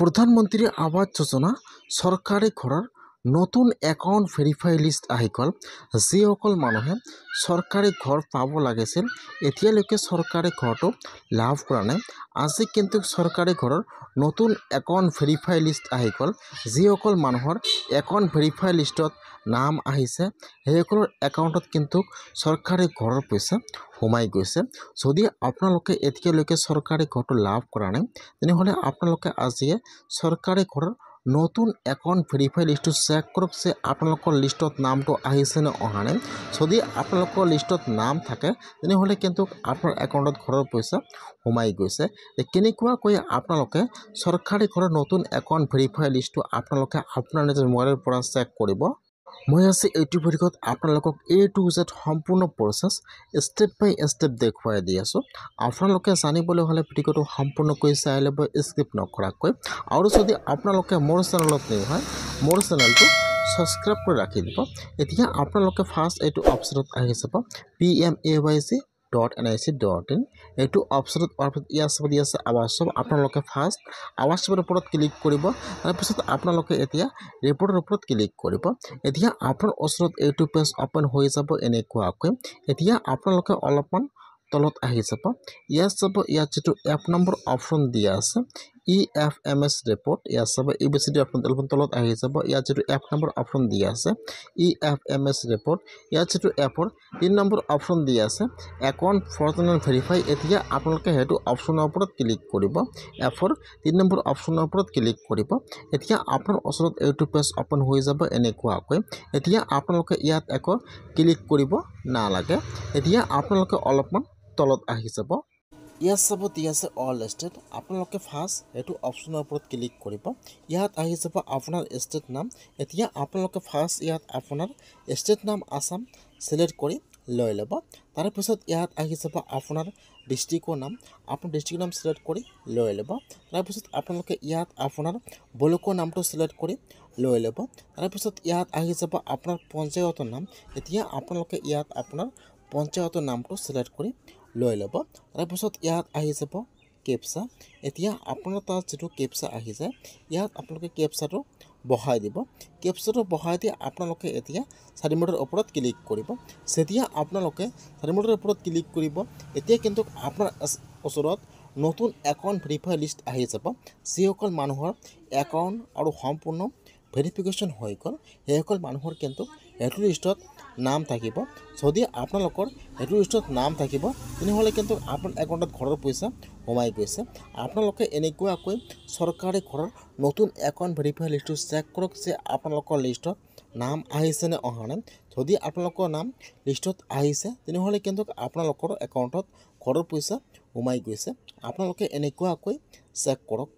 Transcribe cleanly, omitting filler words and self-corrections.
প্ৰধানমন্ত্ৰী আৱাস যোজনা চৰকাৰী ঘৰৰ নতুন একাউণ্ট ভেৰিফাই লিষ্ট আহি গ'ল। যিসকল মানুহে চৰকাৰী ঘৰ পাব লাগিছিল এতিয়ালৈকে চৰকাৰী ঘৰটো লাভ কৰা নাই, আজি কিন্তু চৰকাৰী ঘৰৰ নতুন একাউণ্ট ভেৰিফাই লিষ্ট আহি গ'ল। যিসকল মানুহৰ একাউণ্ট ভেৰিফাই লিষ্টত নাম আহিছে সেইসকলৰ একাউণ্টত কিন্তু চৰকাৰী ঘৰৰ পইচা সোমাই গৈছে। যদি আপোনালোকে এতিয়ালৈকে চৰকাৰী ঘৰটো লাভ কৰা নাই তেনেহ'লে আপোনালোকে আজিয়ে চৰকাৰী ঘৰৰ নতুন একাউণ্ট ভেৰিফাই লিষ্টটো চেক কৰক যে আপোনালোকৰ লিষ্টত নামটো আহিছে নে অহা নাই। যদি আপোনালোকৰ লিষ্টত নাম থাকে তেনেহ'লে কিন্তু আপোনাৰ একাউণ্টত ঘৰৰ পইচা সোমাই গৈছে। কেনেকুৱাকৈ আপোনালোকে চৰকাৰী ঘৰৰ নতুন একাউণ্ট ভেৰিফাই লিষ্টটো আপোনালোকে আপোনাৰ নিজৰ মোবাইলৰ পৰা চেক কৰিব। মই আজি এইটো ভিডিঅ'ত আপোনালোকক A to Z সম্পূৰ্ণ প্ৰচেছ ষ্টেপ বাই ষ্টেপ দেখুৱাই দি আছোঁ। আপোনালোকে জানিবলৈ হ'লে ভিডিঅ'টো সম্পূৰ্ণকৈ চাই ল'ব স্কিপ নকৰাকৈ। আৰু যদি আপোনালোকে মোৰ চেনেলত নিউ হয় মোৰ চেনেলটো ছাবস্ক্ৰাইব কৰি ৰাখি দিব। এতিয়া আপোনালোকে ফাৰ্ষ্ট এইটো অপশ্যনত আহি যাব PMAYG.NIC.in। এইটো অপশ্যনত পোৱাৰ পিছত ইয়াৰ চাব দি আছে আৱাস ছব। আপোনালোকে ফাৰ্ষ্ট আৱাস ছবৰ ওপৰত ক্লিক কৰিব, তাৰপিছত আপোনালোকে এতিয়া ৰিপৰ্টৰ ওপৰত ক্লিক কৰিব। এতিয়া আপোনাৰ ওচৰত এইটো পেজ অপেন হৈ যাব এনেকুৱাকৈ। এতিয়া আপোনালোকে অলপমান তলত আহি যাব, ইয়াত চাব ইয়াত যিটো এপ নম্বৰ অপশ্যন দিয়া আছে EFMS ৰিপৰ্ট, ইয়াত চাব ABCD অলপমান তলত আহি যাব, ইয়াত যিটো এপ নম্বৰ অপশ্যন দিয়া আছে EFMS ৰিপৰ্ট, ইয়াত যিটো এপৰ 3 নম্বৰ অপশ্যন দিয়া আছে একাউণ্ট ফৰ্জনেল ভেৰিফাই। এতিয়া আপোনালোকে সেইটো অপশ্যনৰ ওপৰত ক্লিক কৰিব, এপৰ 3 নম্বৰ অপশ্যনৰ ওপৰত ক্লিক কৰিব। এতিয়া আপোনাৰ ওচৰত এইটো পেজ অপেন হৈ যাব এনেকুৱাকৈ। এতিয়া আপোনালোকে ইয়াত একো ক্লিক কৰিব নালাগে। এতিয়া আপোনালোকে অলপমান তলত আহি যাব, ইয়াত চাব দি আছে অল ষ্টেট। আপোনালোকে ফাৰ্ষ্ট এইটো অপশ্যনৰ ওপৰত ক্লিক কৰিব, ইয়াত আহি যাব আপোনাৰ ষ্টেট নাম। এতিয়া আপোনালোকে ফাৰ্ষ্ট ইয়াত আপোনাৰ ষ্টেট নাম আছাম চিলেক্ট কৰি লৈ ল'ব। তাৰপিছত ইয়াত আহি যাব আপোনাৰ ডিষ্ট্ৰিক্টৰ নাম, আপোনাৰ ডিষ্ট্ৰিক্টৰ নাম চিলেক্ট কৰি লৈ ল'ব। তাৰপিছত আপোনালোকে ইয়াত আপোনাৰ ব্লকৰ নামটো চিলেক্ট কৰি লৈ ল'ব। তাৰপিছত ইয়াত আহি যাব আপোনাৰ পঞ্চায়তৰ নাম। এতিয়া আপোনালোকে ইয়াত আপোনাৰ পঞ্চায়তৰ নামটো চিলেক্ট কৰি লৈ ল'ব। তাৰপিছত ইয়াত আহি যাব কেপচা। এতিয়া আপোনাৰ তাত যিটো কেপচা আহি যায় ইয়াত আপোনালোকে কেপচাটো বহাই দিব। কেপচাটো বহাই দি আপোনালোকে এতিয়া চাৰিমিটাৰ ওপৰত ক্লিক কৰিব। যেতিয়া আপোনালোকে চাৰিমিটাৰ ওপৰত ক্লিক কৰিব এতিয়া কিন্তু আপোনাৰ ওচৰত নতুন একাউণ্ট ভেৰিফাই লিষ্ট আহি যাব। যিসকল মানুহৰ একাউণ্ট আৰু সম্পূৰ্ণ ভেৰিফিকেশ্যন হৈ গ'ল সেইসকল মানুহৰ কিন্তু সেইটো লিষ্টত নাম থাকিব। যদি আপোনালোকৰ সেইটো লিষ্টত নাম থাকিব তেনেহ'লে কিন্তু আপোনাৰ একাউণ্টত ঘৰৰ পইচা সোমাই গৈছে। আপোনালোকে এনেকুৱাকৈ চৰকাৰী ঘৰৰ নতুন একাউণ্ট ভেৰিফাই লিষ্টটো চেক কৰক যে আপোনালোকৰ লিষ্টত নাম আহিছে নে অহা নাই। যদি আপোনালোকৰ নাম লিষ্টত আহিছে তেনেহ'লে কিন্তু আপোনালোকৰ একাউণ্টত ঘৰৰ পইচা সোমাই গৈছে। আপোনালোকে এনেকুৱাকৈ চেক কৰক।